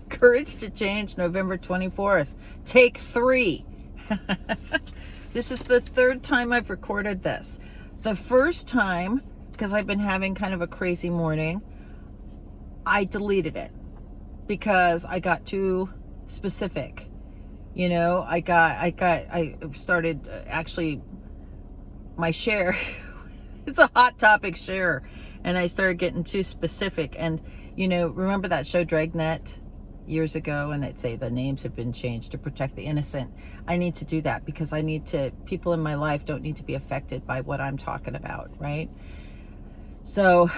Courage to Change, November 24th. Take 3. This is the 3rd time I've recorded this. The first time, because I've been having kind of a crazy morning, I deleted it because I got too specific. You know, I started actually my share. It's a hot topic share. And I started getting too specific. And, you know, remember that show Dragnet years ago? And they'd say the names have been changed to protect the innocent. I need to do that because people in my life don't need to be affected by what I'm talking about, right? So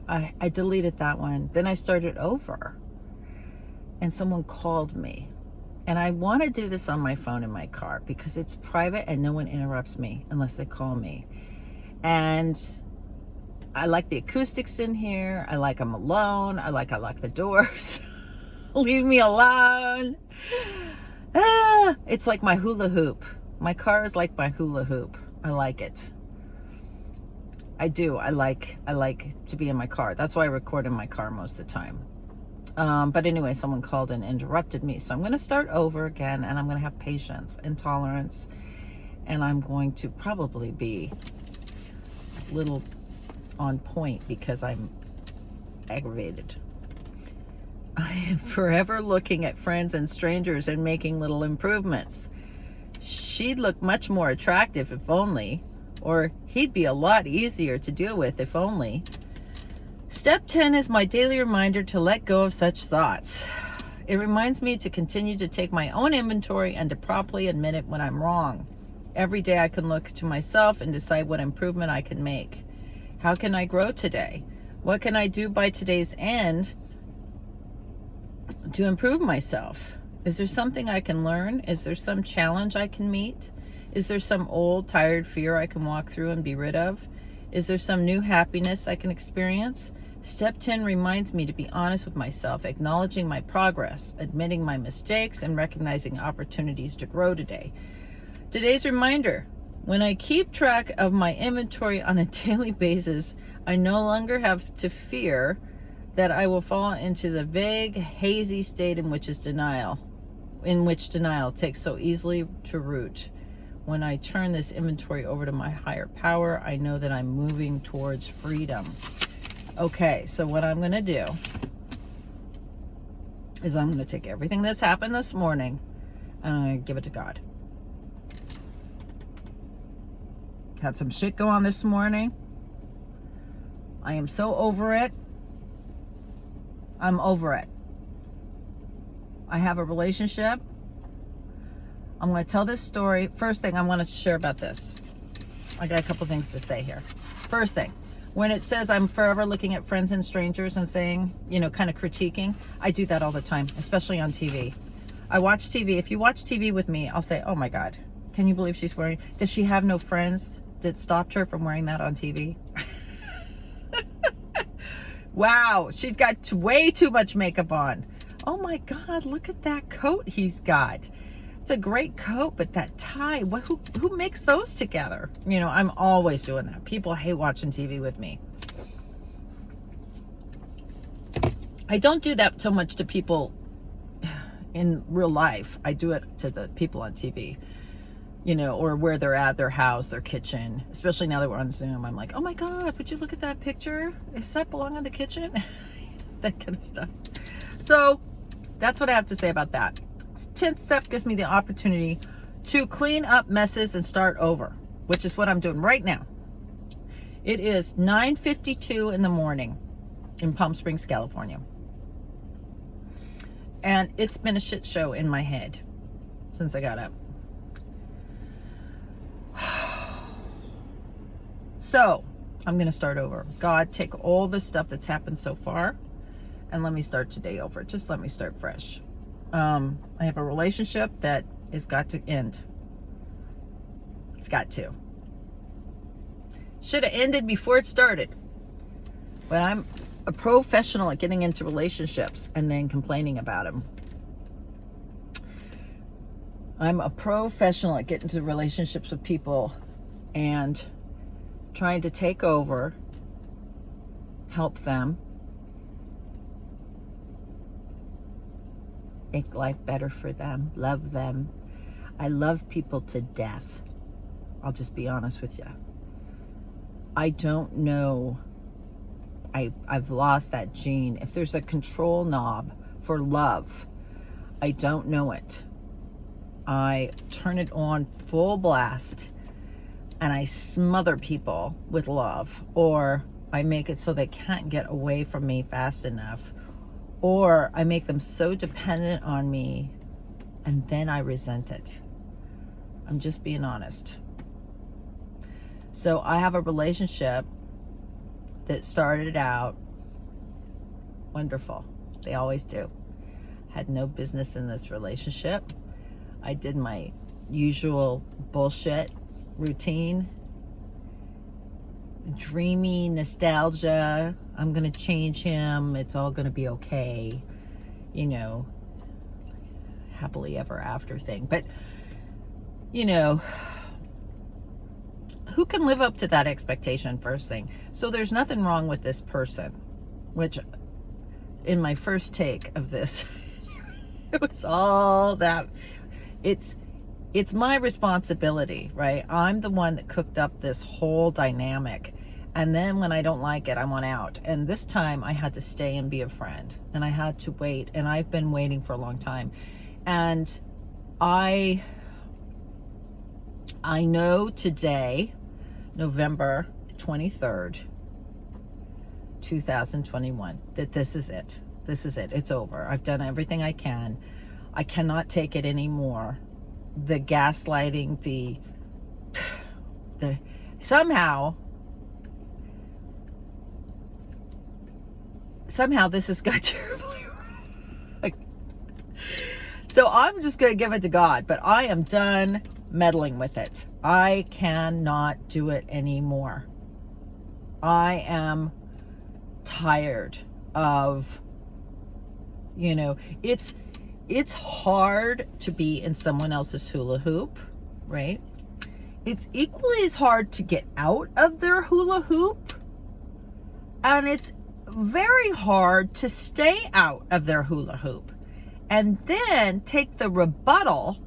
I deleted that one. Then I started over. And someone called me. And I want to do this on my phone in my car because it's private and no one interrupts me unless they call me. And I like the acoustics in here. I like them alone. I lock the doors. Leave me alone. It's like my hula hoop. My car is like my hula hoop. I like it. I do. I like to be in my car. That's why I record in my car most of the time. But anyway, someone called and interrupted me. So I'm going to start over again, and I'm going to have patience and tolerance. And I'm going to probably be a little on point because I'm aggravated. I am forever looking at friends and strangers and making little improvements. She'd look much more attractive if only, or he'd be a lot easier to deal with if only. Step 10 is my daily reminder to let go of such thoughts. It reminds me to continue to take my own inventory and to properly admit it when I'm wrong. Every day I can look to myself and decide what improvement I can make. How can I grow today? What can I do by today's end to improve myself? Is there something I can learn? Is there some challenge I can meet? Is there some old, tired fear I can walk through and be rid of? Is there some new happiness I can experience? Step 10 reminds me to be honest with myself, acknowledging my progress, admitting my mistakes, and recognizing opportunities to grow today. Today's reminder: when I keep track of my inventory on a daily basis, I no longer have to fear that I will fall into the vague, hazy state in which denial takes so easily to root. When I turn this inventory over to my higher power, I know that I'm moving towards freedom. Okay, so what I'm going to do is I'm going to take everything that's happened this morning and I'm going to give it to God. Had some shit go on this morning. I am so over it. I'm over it. I have a relationship. I'm going to tell this story. First thing I want to share about this. I got a couple things to say here. First thing, when it says I'm forever looking at friends and strangers and saying, you know, kind of critiquing, I do that all the time, especially on TV. I watch TV. If you watch TV with me, I'll say, oh my God, can you believe she's wearing, does she have no friends that stopped her from wearing that on TV? Wow, she's got way too much makeup on. Oh my God, look at that coat he's got. It's a great coat, but that tie, who makes those together? You know, I'm always doing that. People hate watching TV with me. I don't do that so much to people in real life. I do it to the people on TV, you know, or where they're at, their house, their kitchen, especially now that we're on Zoom. I'm like, oh my God, would you look at that picture? Does that belong in the kitchen? That kind of stuff. So that's what I have to say about that. 10th step gives me the opportunity to clean up messes and start over, which is what I'm doing right now. It is 9:52 in the morning in Palm Springs, California. And it's been a shit show in my head since I got up. So I'm going to start over. God, take all the stuff that's happened so far and let me start today over. Just let me start fresh. I have a relationship that has got to end. It's got to. Should have ended before it started. But I'm a professional at getting into relationships and then complaining about them. I'm a professional at getting into relationships with people and trying to take over, help them, make life better for them, love them. I love people to death. I'll just be honest with you. I don't know. I've lost that gene. If there's a control knob for love, I don't know it. I turn it on full blast and I smother people with love, or I make it so they can't get away from me fast enough, or I make them so dependent on me and then I resent it. I'm just being honest. So I have a relationship that started out wonderful. They always do. Had no business in this relationship. I did my usual bullshit routine. Dreamy nostalgia. I'm going to change him. It's all going to be okay. You know, happily ever after thing. But, you know, who can live up to that expectation, first thing? So there's nothing wrong with this person, which in my first take of this, it was all that. It's my responsibility, right? I'm the one that cooked up this whole dynamic. And then when I don't like it, I want out. And this time I had to stay and be a friend. And I had to wait. And I've been waiting for a long time. And I know today, November 23rd, 2021, that this is it. This is it. It's over. I've done everything I can. I cannot take it anymore. The gaslighting, the somehow this has got terribly wrong. So I'm just going to give it to God, but I am done meddling with it. I cannot do it anymore. I am tired of, you know, it's hard to be in someone else's hula hoop, right? It's equally as hard to get out of their hula hoop, and it's very hard to stay out of their hula hoop and then take the rebuttal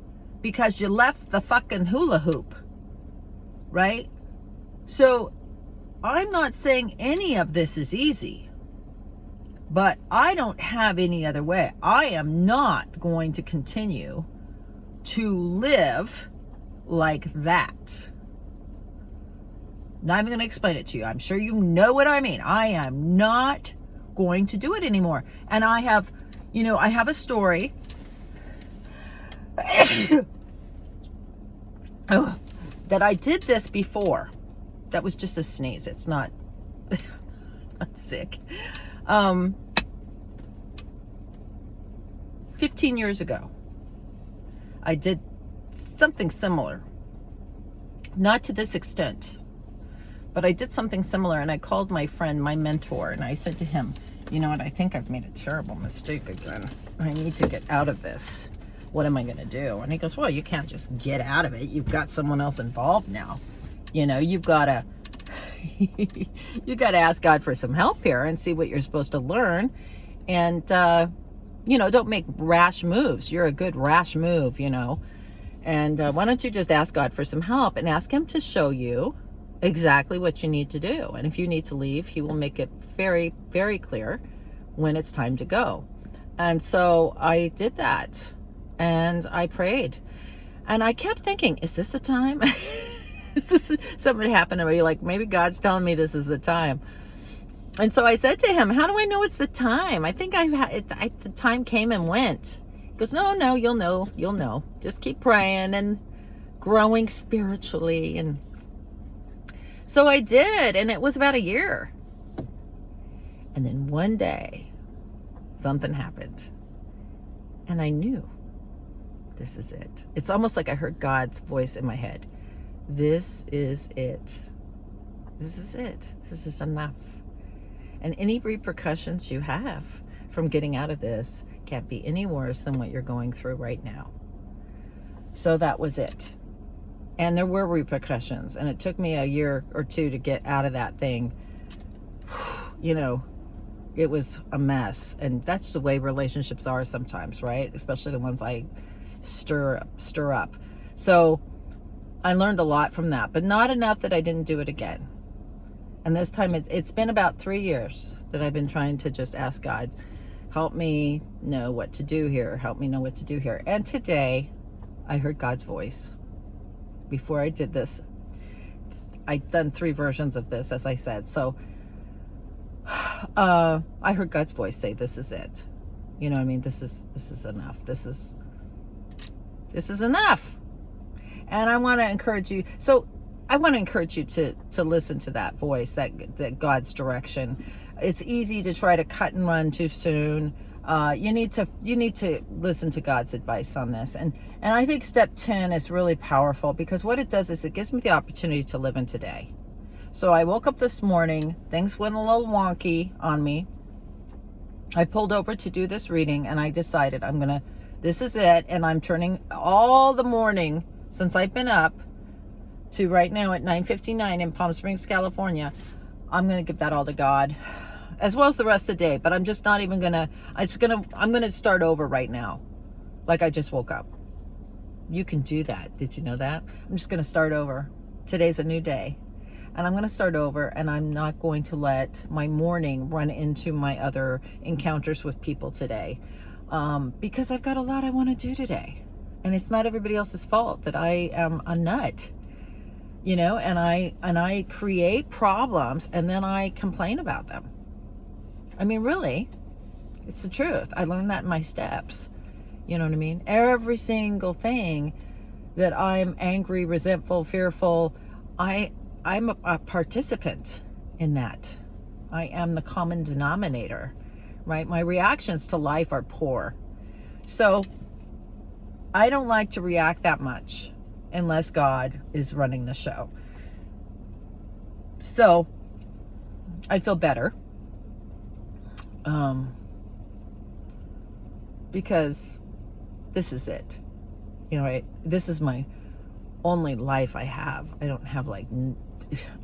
because you left the fucking hula hoop, right? So I'm not saying any of this is easy, but I don't have any other way. I am not going to continue to live like that. Now I'm going to explain it to you. I'm sure you know what I mean. I am not going to do it anymore. And I have a story that I did this before. That was just a sneeze. It's not, not sick. 15 years ago, I did something similar. Not to this extent, but I did something similar, and I called my friend, my mentor, and I said to him, you know what, I think I've made a terrible mistake again. I need to get out of this. What am I going to do? And he goes, well, you can't just get out of it. You've got someone else involved now. You know, you've got to you got to ask God for some help here and see what you're supposed to learn. And, don't make rash moves. You're a good rash move, And why don't you just ask God for some help and ask him to show you exactly what you need to do. And if you need to leave, he will make it very, very clear when it's time to go. And so I did that, and I prayed, and I kept thinking, is this the time? Is this something happened where you're like, maybe God's telling me this is the time? And so I said to him, how do I know it's the time? I think the time came and went. He goes, no, you'll know. Just keep praying and growing spiritually. And so I did, and it was about a year. And then one day, something happened. And I knew, this is it. It's almost like I heard God's voice in my head. This is it. This is it. This is enough. And any repercussions you have from getting out of this can't be any worse than what you're going through right now. So that was it. And there were repercussions, and it took me a year or two to get out of that thing. it was a mess. And that's the way relationships are sometimes, right? Especially the ones I stir up. So I learned a lot from that, but not enough that I didn't do it again. And this time it's been about 3 years that I've been trying to just ask God, help me know what to do here. Help me know what to do here. And today I heard God's voice. Before I did this, I'd done 3 versions of this, as I said. So I heard God's voice say, this is it. You know what I mean? This is enough. This is enough. And I want to encourage you. So I want to encourage you to listen to that voice, that God's direction. It's easy to try to cut and run too soon. You need to listen to God's advice on this. And I think step 10 is really powerful, because what it does is it gives me the opportunity to live in today. So I woke up this morning, things went a little wonky on me. I pulled over to do this reading, and I decided this is it. And I'm turning all the morning since I've been up to right now at 9:59 in Palm Springs, California. I'm going to give that all to God, as well as the rest of the day. But I'm just not even I'm going to start over right now. Like I just woke up. You can do that. Did you know that? I'm just going to start over. Today's a new day. And I'm going to start over, and I'm not going to let my morning run into my other encounters with people today. Because I've got a lot I want to do today. And it's not everybody else's fault that I am a nut. You know, and I create problems, and then I complain about them. I mean, really, it's the truth. I learned that in my steps. You know what I mean? Every single thing that I'm angry, resentful, fearful, I'm a participant in that. I am the common denominator, right? My reactions to life are poor. So I don't like to react that much unless God is running the show. So I feel better. Because this is it. You know, this is my only life I have. I don't have like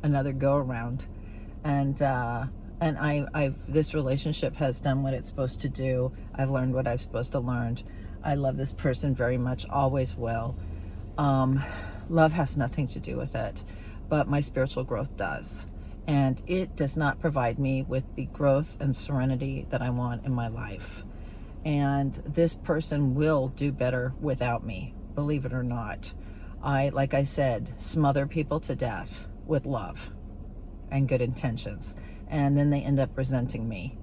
another go around. And this relationship has done what it's supposed to do. I've learned what I'm supposed to learn. I love this person very much, always will. Love has nothing to do with it, but my spiritual growth does. And it does not provide me with the growth and serenity that I want in my life. And this person will do better without me, believe it or not. Like I said, smother people to death with love and good intentions. And then they end up resenting me.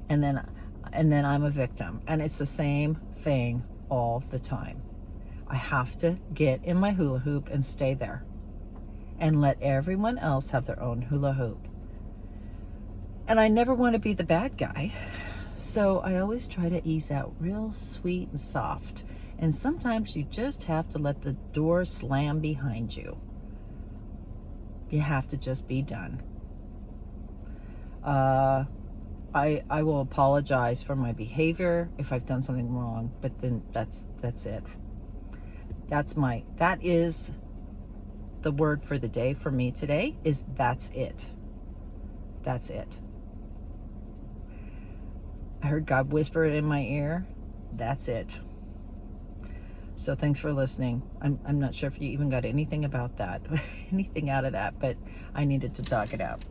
And then I'm a victim. And it's the same thing all the time. I have to get in my hula hoop and stay there and let everyone else have their own hula hoop. And I never want to be the bad guy. So I always try to ease out real sweet and soft. And sometimes you just have to let the door slam behind you. You have to just be done. I will apologize for my behavior if I've done something wrong, but then that's it. That is the word for the day for me today, is that's it. That's it. I heard God whisper it in my ear. That's it. So thanks for listening. I'm not sure if you even got anything about that, anything out of that, but I needed to talk it out.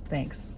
Thanks.